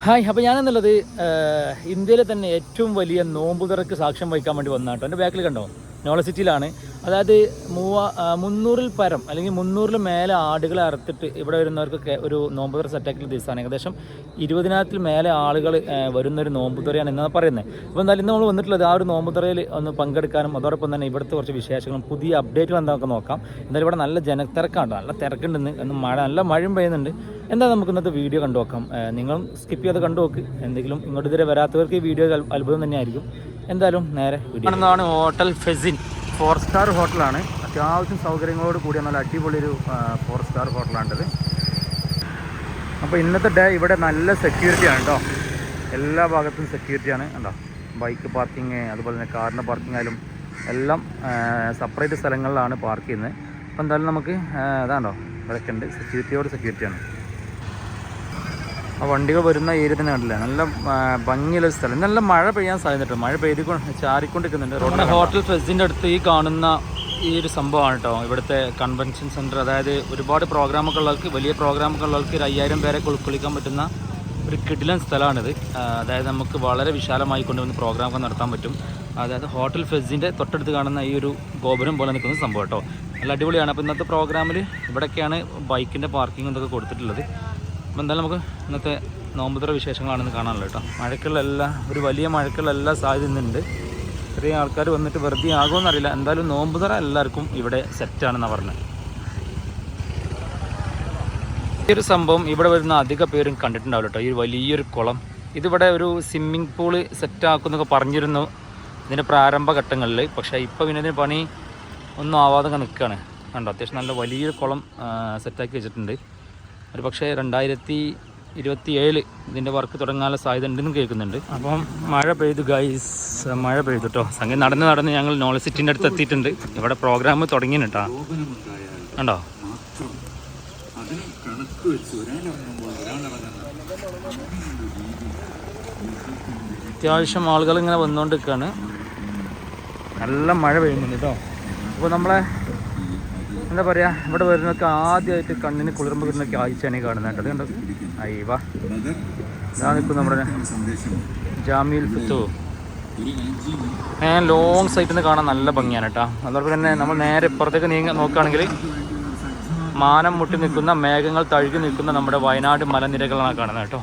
Hi, അപ്പോൾ ഞാനെന്നുള്ളത് ഇന്ത്യയിലെ തന്നെ ഏറ്റവും വലിയ നോമ്പുതുറക്ക് സാക്ഷ്യം വഹിക്കാൻ വേണ്ടി വന്നാട്ടോ. എൻ്റെ ബാക്കിൽ കണ്ടോ, നോളജ് സിറ്റിയിലാണ്. അതായത് 300-ൽ പരം അല്ലെങ്കിൽ 300-ൽ മേലെ ആടുകളെ അറുത്തിട്ട് ഇവിടെ വരുന്നവർക്കൊക്കെ ഒരു നോമ്പുതുറ സെറ്റാക്കിയ ദിവസമാണ്. ഏകദേശം 20,000-ൽ മേലെ ആളുകൾ വരുന്നൊരു നോമ്പുതുറയാണ് എന്നാണ് പറയുന്നത്. അപ്പോൾ എന്തായാലും ഇന്ന് നമ്മൾ വന്നിട്ടുള്ളത് ആ ഒരു നോമ്പുതുറയിൽ ഒന്ന് പങ്കെടുക്കാനും അതോടൊപ്പം തന്നെ ഇവിടുത്തെ കുറച്ച് വിശേഷങ്ങളും പുതിയ അപ്ഡേറ്റുകൾ എന്താണെന്നൊക്കെ നോക്കാം. എന്തായാലും ഇവിടെ നല്ല ജനത്തിരക്കാണ്, നല്ല തിരക്കുണ്ടെന്ന്, നല്ല മഴയും പെയ്യുന്നുണ്ട്. എന്താ നമുക്ക് ഇന്നത്തെ വീഡിയോ കണ്ടു നോക്കാം. നിങ്ങളും സ്കിപ്പ് ചെയ്ത് കണ്ടു നോക്ക്. എന്തെങ്കിലും ഇങ്ങോട്ട് ഇതുവരെ വരാത്തവർക്ക് ഈ വീഡിയോ അത്ഭുതം തന്നെയായിരിക്കും. എന്തായാലും നേരെ വീഡിയോ കാണുന്നതാണ് ഹോട്ടൽ ഫെസിൻ. 4 സ്റ്റാർ ഹോട്ടലാണ്. അത്യാവശ്യം സൗകര്യങ്ങളോട് കൂടിയ നല്ല അടിപൊളിയൊരു 4 സ്റ്റാർ ഹോട്ടലാണിത്. അപ്പോൾ ഇന്നത്തെ ഡേ ഇവിടെ നല്ല സെക്യൂരിറ്റിയാണ് കേട്ടോ. എല്ലാ ഭാഗത്തും സെക്യൂരിറ്റിയാണ് കണ്ടോ. ബൈക്ക് പാർക്കിങ്, അതുപോലെ തന്നെ കാറിൻ്റെ പാർക്കിംഗ് ആയാലും എല്ലാം സെപ്പറേറ്റ് സ്ഥലങ്ങളിലാണ് പാർക്ക് ചെയ്യുന്നത്. അപ്പോൾ എന്തായാലും നമുക്ക് അതാണോ ഇവിടെയൊക്കെ ഉണ്ട്, സെക്യൂരിറ്റിയാണ്. ആ വണ്ടികൾ വരുന്ന ഏരിയ തന്നെ കണ്ടില്ല, നല്ല ഭംഗിയുള്ള സ്ഥലം. നല്ല മഴ പെയ്യാൻ സാധ്യതയുണ്ട്, മഴ ചാറിക്കൊണ്ടിരിക്കുന്നുണ്ട്. റോഡിൻ്റെ ഹോട്ടൽ ഫെസിൻ്റെ അടുത്ത് ഈ കാണുന്ന ഈ ഒരു സംഭവമാണ് കേട്ടോ ഇവിടുത്തെ കൺവെൻഷൻ സെൻറ്റർ. അതായത് ഒരുപാട് പ്രോഗ്രാമൊക്കെ ഉള്ളവർക്ക്, വലിയ പ്രോഗ്രാമൊക്കെ ഉള്ളവർക്ക് ഒരു 5000 പേരൊക്കെ ഉൾക്കൊള്ളിക്കാൻ പറ്റുന്ന ഒരു കിടിലൻ സ്ഥലമാണിത്. അതായത് നമുക്ക് വളരെ വിശാലമായി കൊണ്ടുവന്ന് പ്രോഗ്രാമൊക്കെ നടത്താൻ പറ്റും. അതായത് ഹോട്ടൽ ഫെസിൻ്റെ തൊട്ടടുത്ത് കാണുന്ന ഈ ഒരു ഗോപുരം പോലെ നിൽക്കുന്ന സംഭവം കേട്ടോ, നല്ല അടിപൊളിയാണ്. അപ്പോൾ ഇന്നത്തെ പ്രോഗ്രാമിൽ ഇവിടെയൊക്കെയാണ് ബൈക്കിൻ്റെ പാർക്കിംഗ് ഇതൊക്കെ കൊടുത്തിട്ടുള്ളത്. അപ്പോൾ എന്തായാലും നമുക്ക് ഇന്നത്തെ നോമ്പുതുറ വിശേഷങ്ങളാണെന്ന് കാണാനുള്ളത് കേട്ടോ. ഒരു വലിയ മഴക്കുള്ള എല്ലാ സാധ്യതയുണ്ട്. ചെറിയ ആൾക്കാർ വന്നിട്ട് വെറുതെ ആകുമെന്നറിയില്ല. എന്തായാലും നോമ്പുതുറ എല്ലാവർക്കും ഇവിടെ സെറ്റാണെന്നാണ് പറഞ്ഞത്. ഈ ഒരു സംഭവം ഇവിടെ വരുന്ന അധിക പേരും കണ്ടിട്ടുണ്ടാവില്ല കേട്ടോ. ഈ വലിയൊരു കുളം, ഇതിവിടെ ഒരു സ്വിമ്മിംഗ് പൂള് സെറ്റാക്കുന്നൊക്കെ പറഞ്ഞിരുന്നു ഇതിൻ്റെ പ്രാരംഭ ഘട്ടങ്ങളിൽ. പക്ഷേ ഇപ്പോൾ പിന്നെ ഇതിന് പണി ഒന്നും ആവാതെ നിൽക്കുകയാണ് കണ്ടോ. അത്യാവശ്യം നല്ല വലിയൊരു കുളം സെറ്റാക്കി വെച്ചിട്ടുണ്ട്. ഒരു പക്ഷേ 2027 ഇതിൻ്റെ വർക്ക് തുടങ്ങാനുള്ള സാധ്യത ഉണ്ടെന്ന് കേൾക്കുന്നുണ്ട്. അപ്പം മഴ പെയ്തു ഗൈസ്, മഴ പെയ്തു കേട്ടോ. സംഗതി നടന്ന് ഞങ്ങൾ നോളജ് സിറ്റിൻ്റെ അടുത്ത് എത്തിയിട്ടുണ്ട്. ഇവിടെ പ്രോഗ്രാം തുടങ്ങിയാണ് കേട്ടോ കണ്ടോ. അത്യാവശ്യം ആളുകൾ ഇങ്ങനെ വന്നുകൊണ്ടിരിക്കുകയാണ്. നല്ല മഴ പെയ്യുന്നുണ്ട് കേട്ടോ. അപ്പോൾ നമ്മളെ എന്താ പറയുക, ഇവിടെ വരുന്നൊക്കെ ആദ്യമായിട്ട് കണ്ണിന് കുളിർമ്പ് കിട്ടുന്ന കാഴ്ചയാണ് ഈ കാണുന്നത് കേട്ടോ. അതുകൊണ്ട് അയ്യവാ ഇതാ നിൽക്കും നമ്മുടെ ജാമിൽ ഫുത്തു. ലോങ് സൈറ്റിൽ നിന്ന് കാണാൻ നല്ല ഭംഗിയാണ് കേട്ടോ. അതോടൊപ്പം തന്നെ നമ്മൾ നേരെ ഇപ്പുറത്തേക്ക് നോക്കുകയാണെങ്കിൽ മാനം മുട്ടി നിൽക്കുന്ന, മേഘങ്ങൾ തഴുകി നിൽക്കുന്ന നമ്മുടെ വയനാട് മലനിരകളാണ് കാണുന്നത് കേട്ടോ.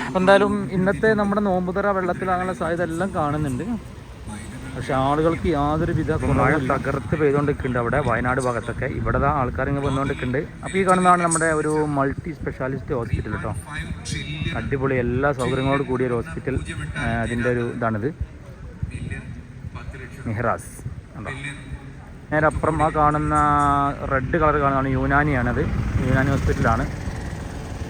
അപ്പം എന്തായാലും ഇന്നത്തെ നമ്മുടെ നോമ്പുതുറ വെള്ളത്തിലാകാനുള്ള സാധ്യത എല്ലാം കാണുന്നുണ്ട്. പക്ഷെ ആളുകൾക്ക് യാതൊരുവിധ മഴ തകർത്ത് പെയ്തുകൊണ്ടിരിക്കുന്നുണ്ട് അവിടെ വയനാട് ഭാഗത്തൊക്കെ. ഇവിടെ ആൾക്കാർ ഇങ്ങനെ വന്നുകൊണ്ടിരിക്കുന്നുണ്ട്. അപ്പോൾ ഈ കാണുന്നതാണ് നമ്മുടെ ഒരു മൾട്ടി സ്പെഷ്യാലിസ്റ്റ് ഹോസ്പിറ്റൽ കേട്ടോ. അടിപൊളി എല്ലാ സൗകര്യങ്ങളോട് കൂടിയൊരു ഹോസ്പിറ്റൽ. അതിൻ്റെ ഒരു ഇതാണിത്, മിഹ്റാസ് ഉണ്ടോ. നേരെ അപ്പുറം ആ കാണുന്ന റെഡ് കളർ കാണുന്നതാണ് യുനാനിയാണത്, യുനാനി ഹോസ്പിറ്റലാണ്.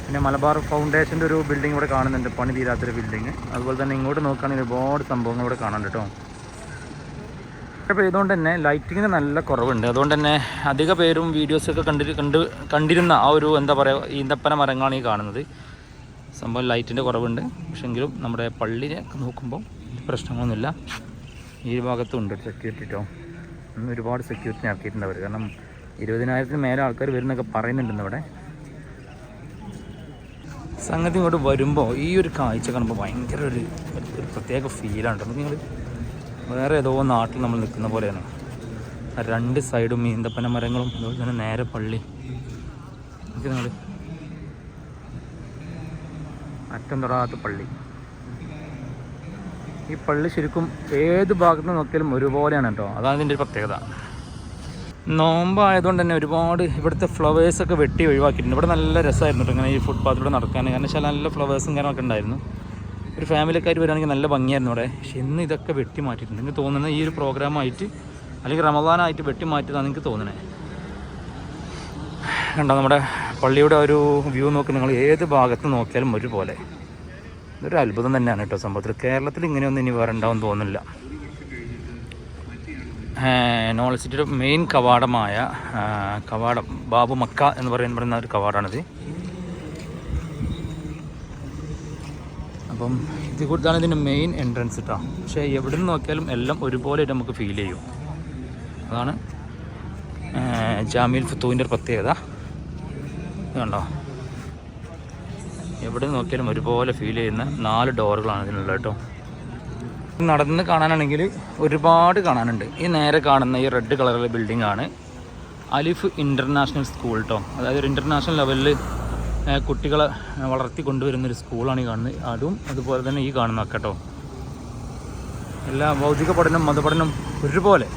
പിന്നെ മലബാർ ഫൗണ്ടേഷൻ്റെ ഒരു ബിൽഡിംഗ് ഇവിടെ കാണുന്നുണ്ട്, പണി തീരാത്തൊരു ബിൽഡിങ്. അതുപോലെ തന്നെ ഇങ്ങോട്ട് നോക്കുകയാണെങ്കിൽ ഒരുപാട് സംഭവങ്ങൾ ഇവിടെ കാണാനുണ്ട് കേട്ടോ. ഇപ്പോൾ ഇതുകൊണ്ട് തന്നെ ലൈറ്റിങ്ങിന് നല്ല കുറവുണ്ട്. അതുകൊണ്ട് തന്നെ അധിക പേരും വീഡിയോസൊക്കെ കണ്ടിരുന്ന ആ ഒരു എന്താ പറയുക ഈന്തപ്പന മരങ്ങളാണ് ഈ കാണുന്നത്. സംഭവം ലൈറ്റിൻ്റെ കുറവുണ്ട്. പക്ഷെങ്കിലും നമ്മുടെ പള്ളിനെ നോക്കുമ്പോൾ പ്രശ്നങ്ങളൊന്നുമില്ല. ഈ ഭാഗത്തും ഉണ്ട് സെക്യൂരിറ്റി കേട്ടോ. ഒരുപാട് സെക്യൂരിറ്റി ഇറക്കിയിട്ടുണ്ട് അവർ. കാരണം 20,000-ന് മേലെ ആൾക്കാർ വരുന്നൊക്കെ പറയുന്നുണ്ടെന്ന് ഇവിടെ. സംഗതി ഇങ്ങോട്ട് വരുമ്പോൾ ഈ ഒരു കാഴ്ച കാണുമ്പോൾ ഭയങ്കര ഒരു പ്രത്യേക ഫീലാണ് കേട്ടോ. നിങ്ങൾ വേറെ ഏതോ നാട്ടിൽ നമ്മൾ നിൽക്കുന്ന പോലെയാണ്. 2 സൈഡും ഈന്തപ്പന മരങ്ങളും അതുപോലെ തന്നെ നേരെ പള്ളി. നിങ്ങൾ അറ്റം തൊടാത്ത പള്ളി. ഈ പള്ളി ശരിക്കും ഏത് ഭാഗത്ത് നോക്കിയാലും ഒരുപോലെയാണ് കേട്ടോ. അതാണ് ഇതിൻ്റെ ഒരു പ്രത്യേകത. നോമ്പായതുകൊണ്ട് തന്നെ ഒരുപാട് ഇവിടുത്തെ ഫ്ലവേഴ്സൊക്കെ വെട്ടി ഒഴിവാക്കിയിട്ടുണ്ട്. ഇവിടെ നല്ല രസമായിരുന്നു കേട്ടോ ഇങ്ങനെ ഈ ഫുട്പാത്തിലൂടെ നടക്കാൻ. കാരണം വെച്ചാൽ നല്ല ഫ്ലവേഴ്സും കാര്യങ്ങളൊക്കെ ഉണ്ടായിരുന്നു. ഒരു ഫാമിലിക്കാർ വരികയാണെങ്കിൽ നല്ല ഭംഗിയായിരുന്നു അവിടെ. പക്ഷെ ഇന്ന് ഇതൊക്കെ വെട്ടി മാറ്റിയിട്ടുണ്ട്. എനിക്ക് തോന്നുന്നത് ഈ ഒരു പ്രോഗ്രാമായിട്ട് അല്ലെങ്കിൽ റമദാനായിട്ട് വെട്ടി മാറ്റിയതാണ് എനിക്ക് തോന്നുന്നത്. കണ്ടോ നമ്മുടെ പള്ളിയുടെ ഒരു വ്യൂ നോക്കി നിങ്ങൾ ഏത് ഭാഗത്ത് നോക്കിയാലും ഒരുപോലെ. ഇതൊരു അത്ഭുതം തന്നെയാണ് കേട്ടോ സംഭവത്തിൽ. കേരളത്തിൽ ഇങ്ങനെയൊന്നും ഇനി വേറെ ഉണ്ടാവും തോന്നുന്നില്ല. നോളജ് സിറ്റിയുടെ മെയിൻ കവാടമായ കവാടം ബാബു മക്ക എന്ന് പറയുന്ന ഒരു കവാടമാണിത്. അപ്പം ഇതാണ് ഇതിൻ്റെ മെയിൻ എൻട്രൻസ് കേട്ടോ. പക്ഷേ എവിടെ നിന്ന് നോക്കിയാലും എല്ലാം ഒരുപോലെ നമുക്ക് ഫീൽ ചെയ്യും. അതാണ് ജാമിൽ ഫുത്തൂവിൻ്റെ ഒരു പ്രത്യേകത. കണ്ടോ എവിടെ നോക്കിയാലും ഒരുപോലെ ഫീൽ ചെയ്യുന്ന 4 ഡോറുകളാണ് ഇതിനുള്ളത് കേട്ടോ. നടന്ന് കാണാനാണെങ്കിൽ ഒരുപാട് കാണാനുണ്ട്. ഈ നേരെ കാണുന്ന ഈ റെഡ് കളറിലെ ബിൽഡിംഗ് ആണ് അലിഫ് ഇൻ്റർനാഷണൽ സ്കൂൾ കേട്ടോ. അതായത് ഒരു ഇൻ്റർനാഷണൽ ലെവലിൽ കുട്ടികളെ വളർത്തി കൊണ്ടുവരുന്നൊരു സ്കൂളാണ് ഈ കാണുന്നത്. അതും അതുപോലെ തന്നെ ഈ കാണുന്നതൊക്കെ കേട്ടോ. എല്ലാ ഭൗതിക പഠനം മതപഠനം ഒരുപോലെ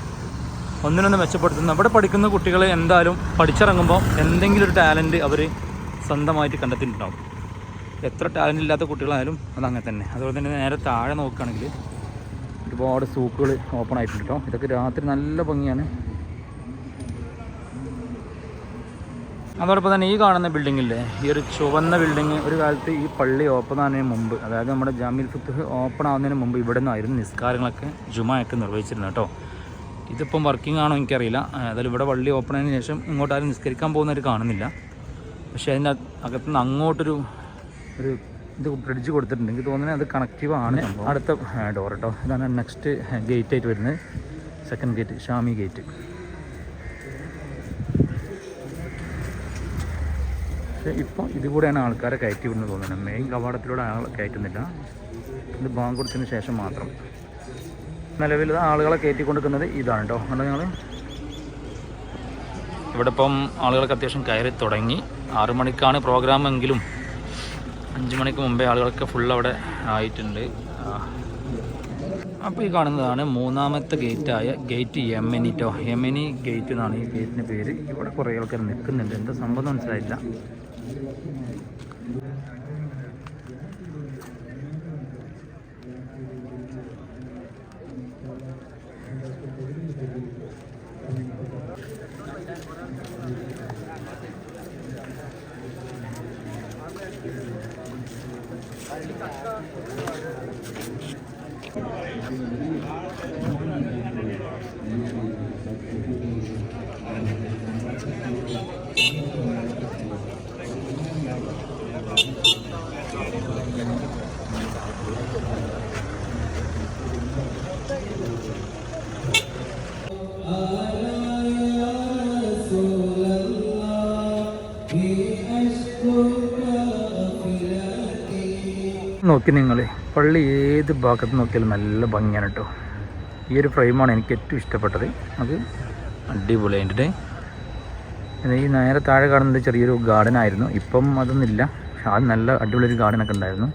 ഒന്നിനൊന്ന് മെച്ചപ്പെടുത്തുന്നു. അവിടെ പഠിക്കുന്ന കുട്ടികളെ എന്തായാലും പഠിച്ചിറങ്ങുമ്പോൾ എന്തെങ്കിലും ഒരു ടാലൻറ്റ് അവർ സ്വന്തമായിട്ട് കണ്ടെത്തിയിട്ടുണ്ടാവും. എത്ര ടാലൻ്റ് ഇല്ലാത്ത കുട്ടികളായാലും അതങ്ങനെ തന്നെ. അതുപോലെ തന്നെ നേരെ താഴെ നോക്കുകയാണെങ്കിൽ ഒരുപാട് സൂക്കുകൾ ഓപ്പൺ ആയിട്ടുണ്ട് കേട്ടോ. ഇതൊക്കെ രാത്രി നല്ല ഭംഗിയാണ്. അതോടൊപ്പം തന്നെ ഈ കാണുന്ന ബിൽഡിങ്ങില്ലേ, ഈ ഒരു ചുവന്ന ബിൽഡിങ് ഒരു കാലത്ത് ഈ പള്ളി ഓപ്പൺ ആകുന്നതിന് മുമ്പ്, അതായത് നമ്മുടെ ജാമിൽ ഫുത്തുഹ് ഓപ്പൺ ആവുന്നതിന് മുമ്പ് ഇവിടെ നിന്നായിരുന്നു നിസ്കാരങ്ങളൊക്കെ ജുമയൊക്കെ നിർവഹിച്ചിരുന്നത് കേട്ടോ. ഇതിപ്പം വർക്കിംഗ് ആണോ എനിക്കറിയില്ല. അതായത് ഇവിടെ പള്ളി ഓപ്പൺ ആയതിനു ശേഷം ഇങ്ങോട്ടാരും നിസ്കരിക്കാൻ പോകുന്നവർ കാണുന്നില്ല. പക്ഷേ അതിൻ്റെ അകത്തുനിന്ന് അങ്ങോട്ടൊരു ഇത് ബ്രിഡ്ജ് കൊടുത്തിട്ടുണ്ട്. എനിക്ക് തോന്നുന്നത് അത് കണക്റ്റീവ് ആണ്. അടുത്ത ഡോർ കേട്ടോ. ഇതാണ് നെക്സ്റ്റ് ഗേറ്റ് ആയിട്ട് വരുന്നത്. സെക്കൻഡ് ഗേറ്റ്, ഷാമി ഗേറ്റ്. പക്ഷേ ഇപ്പോൾ ഇതുകൂടെയാണ് ആൾക്കാരെ കയറ്റി വിടുന്നത് തോന്നുന്നത്. മെയിൻ കവാടത്തിലൂടെ ആൾ കയറ്റുന്നില്ല. ഇത് ബാങ്ക് കൊടുത്തതിന് ശേഷം മാത്രം. നിലവിൽ ആളുകളെ കയറ്റി കൊടുക്കുന്നത് ഇതാണ് കേട്ടോ. കണ്ടോ ഞങ്ങൾ ഇവിടെ ഇപ്പം ആളുകൾക്ക് അത്യാവശ്യം കയറി തുടങ്ങി. 6 മണിക്കാണ് പ്രോഗ്രാം എങ്കിലും 5 മണിക്ക് മുമ്പേ ആളുകളൊക്കെ ഫുൾ അവിടെ ആയിട്ടുണ്ട്. അപ്പോൾ ഈ കാണുന്നതാണ് 3ാമത്തെ ഗേറ്റായ ഗേറ്റ് യമനി കേട്ടോ. യമനി ഗേറ്റ് എന്നാണ് ഈ ഗേറ്റിൻ്റെ പേര്. ഇവിടെ കുറേ ആൾക്കാർ നിൽക്കുന്നുണ്ട്. എന്താ സംഭവം മനസ്സിലായില്ല. നോക്കി നിങ്ങൾ പള്ളി ഏത് ഭാഗത്ത് നോക്കിയാലും നല്ല ഭംഗിയാണ് കേട്ടോ. ഈ ഒരു ഫ്രെയിമാണ് എനിക്ക് ഏറ്റവും ഇഷ്ടപ്പെട്ടത്. അത് അടിപൊളിയായിട്ട്. ഈ നേരെ താഴെ കാണുന്നത് ചെറിയൊരു ഗാർഡൻ ആയിരുന്നു. ഇപ്പം അതൊന്നുമില്ല. പക്ഷെ അത് നല്ല അടിപൊളിയൊരു ഗാർഡനൊക്കെ ഉണ്ടായിരുന്നു.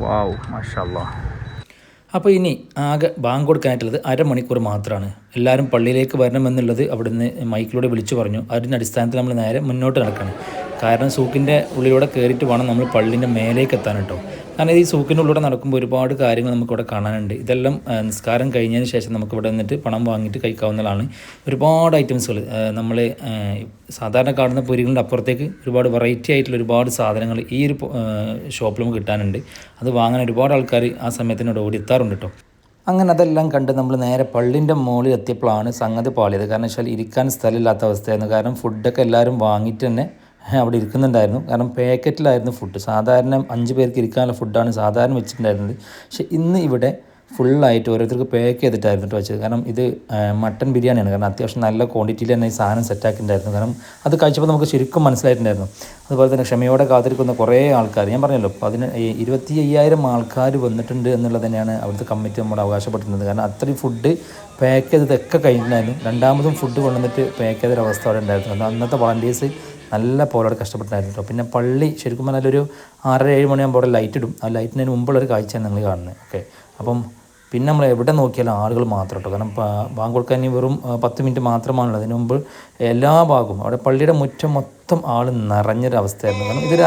വാവ്, മാഷാ അല്ലാഹ്. അപ്പോൾ ഇനി ആകെ ബാങ്ക് കൊടുക്കാനായിട്ടുള്ളത് 1/2 മണിക്കൂർ മാത്രമാണ്. എല്ലാവരും പള്ളിയിലേക്ക് വരണമെന്നുള്ളത് അവിടുന്ന് മൈക്കിലൂടെ വിളിച്ചു പറഞ്ഞു. അതിൻ്റെ അടിസ്ഥാനത്തിൽ നമ്മൾ നേരെ മുന്നോട്ട് നടക്കണം. കാരണം സൂക്കിൻ്റെ ഉള്ളിലൂടെ കയറിയിട്ട് വേണം നമ്മൾ പള്ളിൻ്റെ മേലേക്ക് എത്താൻ കേട്ടോ. കാരണം ഈ സൂക്കിൻ്റെ ഉള്ളിലൂടെ നടക്കുമ്പോൾ ഒരുപാട് കാര്യങ്ങൾ നമുക്കിവിടെ കാണാനുണ്ട്. ഇതെല്ലാം നിസ്കാരം കഴിഞ്ഞതിന് ശേഷം നമുക്കിവിടെ നിന്നിട്ട് പണം വാങ്ങിയിട്ട് കഴിക്കാവുന്നതാണ്. ഒരുപാട് ഐറ്റംസുകൾ നമ്മൾ സാധാരണ കാണുന്ന പൊരികളുടെ അപ്പുറത്തേക്ക് ഒരുപാട് വെറൈറ്റി ആയിട്ടുള്ള ഒരുപാട് സാധനങ്ങൾ ഈ ഒരു ഷോപ്പിൽ നമുക്ക് കിട്ടാനുണ്ട്. അത് വാങ്ങാൻ ഒരുപാട് ആൾക്കാർ ആ സമയത്തിനോട് ഓടിയെത്താറുണ്ട് കേട്ടോ. അങ്ങനെ അതെല്ലാം കണ്ട് നമ്മൾ നേരെ പള്ളിൻ്റെ മുകളിൽ എത്തിയപ്പോഴാണ് സംഗതി പാളിയത്. കാരണം വെച്ചാൽ ഇരിക്കാൻ സ്ഥലമില്ലാത്ത അവസ്ഥയായിരുന്നു. കാരണം ഫുഡൊക്കെ എല്ലാവരും വാങ്ങിയിട്ട് തന്നെ അവിടെ ഇരിക്കുന്നുണ്ടായിരുന്നു. കാരണം പാക്കറ്റിലായിരുന്നു ഫുഡ്. സാധാരണ 5 പേർക്ക് ഇരിക്കാനുള്ള ഫുഡാണ് സാധാരണ വെച്ചിട്ടുണ്ടായിരുന്നത്. പക്ഷേ ഇന്ന് ഇവിടെ ഫുള്ളായിട്ട് ഓരോരുത്തർക്ക് പാക്ക് ചെയ്തിട്ടായിരുന്നു വെച്ചത്. കാരണം ഇത് മട്ടൻ ബിരിയാണിയാണ്. കാരണം അത്യാവശ്യം നല്ല ക്വാണ്ടിറ്റിയിൽ തന്നെ ഈ സാധനം സെറ്റാക്കിയിട്ടുണ്ടായിരുന്നു. കാരണം അത് കഴിച്ചപ്പോൾ നമുക്ക് ശരിക്കും മനസ്സിലായിട്ടുണ്ടായിരുന്നു. അതുപോലെ തന്നെ ക്ഷമയോടെ കാത്തിരിക്കുന്ന കുറേ ആൾക്കാർ, ഞാൻ പറഞ്ഞല്ലോ 25,000 ആൾക്കാർ വന്നിട്ടുണ്ട് എന്നുള്ളത് തന്നെയാണ് അവിടുത്തെ കമ്മിറ്റി നമ്മൾ അവകാശപ്പെട്ടിരുന്നത്. കാരണം അത്രയും ഫുഡ് പാക്ക് ചെയ്തതൊക്കെ കഴിഞ്ഞിട്ടുണ്ടായിരുന്നു. രണ്ടാമതും ഫുഡ് കൊണ്ടുവന്നിട്ട് പാക്ക് ചെയ്തൊരവസ്ഥ അവിടെ ഉണ്ടായിരുന്നു. കാരണം അന്നത്തെ വളണ്ടിയേഴ്സ് നല്ല പോലെ കഷ്ടപ്പെട്ടായിരുന്നു കേട്ടോ. പിന്നെ പള്ളി ശരിക്കും പറഞ്ഞാൽ ഒരു 6-7 മണിയാകുമ്പോൾ അവിടെ ലൈറ്റ് ഇടും. ആ ലൈറ്റിന് മുമ്പുള്ളൊരു കാഴ്ചയാണ് നിങ്ങൾ കാണുന്നത്. ഓക്കെ, അപ്പം പിന്നെ നമ്മൾ എവിടെ നോക്കിയാലും ആളുകൾ മാത്രം കേട്ടോ. കാരണം ബാങ്ക് കൊടുക്കാൻ ഇനി വെറും 10 മിനിറ്റ് മാത്രമാണുള്ളത്. അതിന് മുമ്പ് എല്ലാ ഭാഗവും അവിടെ പള്ളിയുടെ മുറ്റം മൊത്തം ആൾ നിറഞ്ഞൊരവസ്ഥയായിരുന്നു. കാരണം ഇതൊരു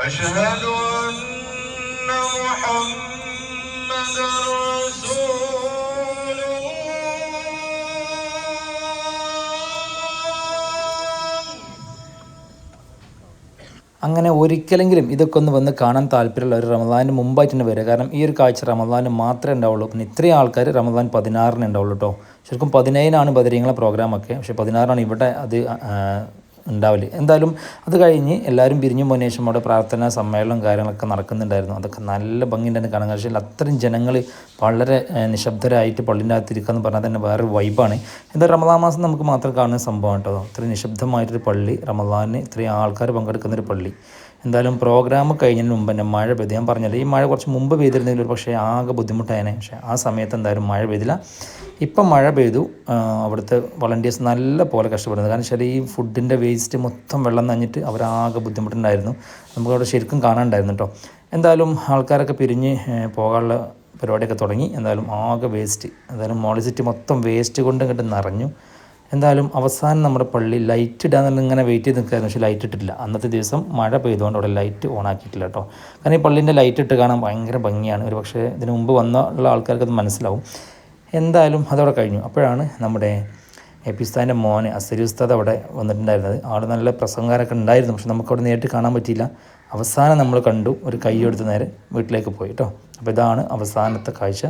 أشهد أن محمد رسول അങ്ങനെ ഒരിക്കലെങ്കിലും ഇതൊക്കെ ഒന്ന് വന്ന് കാണാൻ താല്പര്യമുള്ള ഒരു റമദാനിന് മുമ്പായിട്ട് തന്നെ വരിക. കാരണം ഈ ഒരു കാഴ്ച റമദാനിന് മാത്രമേ ഉണ്ടാവുള്ളൂ. പിന്നെ ഇത്രയും ആൾക്കാർ റമദാൻ 16-ന് ഉണ്ടാവുള്ളൂ കേട്ടോ. ശരിക്കും 17-നാണ് ബദരീങ്ങളെ പ്രോഗ്രാമൊക്കെ. പക്ഷേ 16-നാണ് ഇവിടെ അത് ഉണ്ടാവില്ല. എന്തായാലും അത് കഴിഞ്ഞ് എല്ലാവരും പിരിഞ്ഞു പോയതിനു ശേഷം അവിടെ പ്രാർത്ഥനാ സമ്മേളനം കാര്യങ്ങളൊക്കെ നടക്കുന്നുണ്ടായിരുന്നു. അതൊക്കെ നല്ല ഭംഗിയുണ്ടായിരുന്നു കാണാൻ. പക്ഷേ അത്രയും ജനങ്ങൾ വളരെ നിശബ്ദരായിട്ട് പള്ളിൻ്റെ അകത്തിരിക്കുക എന്ന് പറഞ്ഞാൽ തന്നെ വേറൊരു വൈബാണ്. എന്താ റമദാൻ മാസം നമുക്ക് മാത്രം കാണുന്ന സംഭവം കേട്ടോ. ഇത്രയും നിശബ്ദമായിട്ടൊരു പള്ളി, റമദാനിന് ഇത്രയും ആൾക്കാർ പങ്കെടുക്കുന്നൊരു പള്ളി. എന്തായാലും പ്രോഗ്രാം കഴിഞ്ഞതിന് മുമ്പ് തന്നെ മഴ പെയ്തു. ഞാൻ പറഞ്ഞത് ഈ മഴ കുറച്ച് മുമ്പ് പെയ്തിരുന്നെങ്കിൽ പക്ഷേ ആകെ ബുദ്ധിമുട്ടായേനെ. പക്ഷേ ആ സമയത്ത് എന്തായാലും മഴ പെയ്തില്ല. ഇപ്പം മഴ പെയ്തു. അവിടുത്തെ വളണ്ടിയേഴ്സ് നല്ല പോലെ കഷ്ടപ്പെടുന്നത്. കാരണം വെച്ചാൽ ഈ ഫുഡിൻ്റെ വേസ്റ്റ് മൊത്തം വെള്ളം നനഞ്ഞിട്ട് അവരാകെ ബുദ്ധിമുട്ടുണ്ടായിരുന്നു. നമുക്കവിടെ ശരിക്കും കാണാനുണ്ടായിരുന്നു കേട്ടോ. എന്തായാലും ആൾക്കാരൊക്കെ പിരിഞ്ഞ് പോകാനുള്ള പരിപാടിയൊക്കെ തുടങ്ങി. എന്തായാലും ആകെ വേസ്റ്റ്, എന്തായാലും മോളിസിറ്റി മൊത്തം വേസ്റ്റ് കൊണ്ട് ഇങ്ങോട്ട് നിറഞ്ഞു. എന്തായാലും അവസാനം നമ്മുടെ പള്ളി ലൈറ്റ് ഇടാന്നുള്ള ഇങ്ങനെ വെയിറ്റ് ചെയ്ത് നിൽക്കായിരുന്നു. പക്ഷേ ലൈറ്റ് ഇട്ടിട്ടില്ല. അന്നത്തെ ദിവസം മഴ പെയ്തുകൊണ്ട് അവിടെ ലൈറ്റ് ഓൺ ആക്കിയിട്ടില്ല കേട്ടോ. കാരണം ഈ പള്ളീൻ്റെ ലൈറ്റ് ഇട്ട് കാണാൻ ഭയങ്കര ഭംഗിയാണ്. ഒരു പക്ഷേ ഇതിന് മുമ്പ് വന്നുള്ള ആൾക്കാർക്ക് അത് മനസ്സിലാവും. എന്തായാലും അതവിടെ കഴിഞ്ഞു. അപ്പോഴാണ് നമ്മുടെ എപ്പിസ്ഥാൻ്റെ മോനെ അസരി ഉസ്താദ് അവിടെ വന്നിട്ടുണ്ടായിരുന്നത്. ആൾ നല്ല പ്രസംഗക്കാരൊക്കെ ഉണ്ടായിരുന്നു. പക്ഷെ നമുക്കവിടെ നേരിട്ട് കാണാൻ പറ്റിയില്ല. അവസാനം നമ്മൾ കണ്ടു, ഒരു കൈ എടുത്ത് നേരെ വീട്ടിലേക്ക് പോയി കേട്ടോ. അപ്പോൾ ഇതാണ് അവസാനത്തെ കാഴ്ച.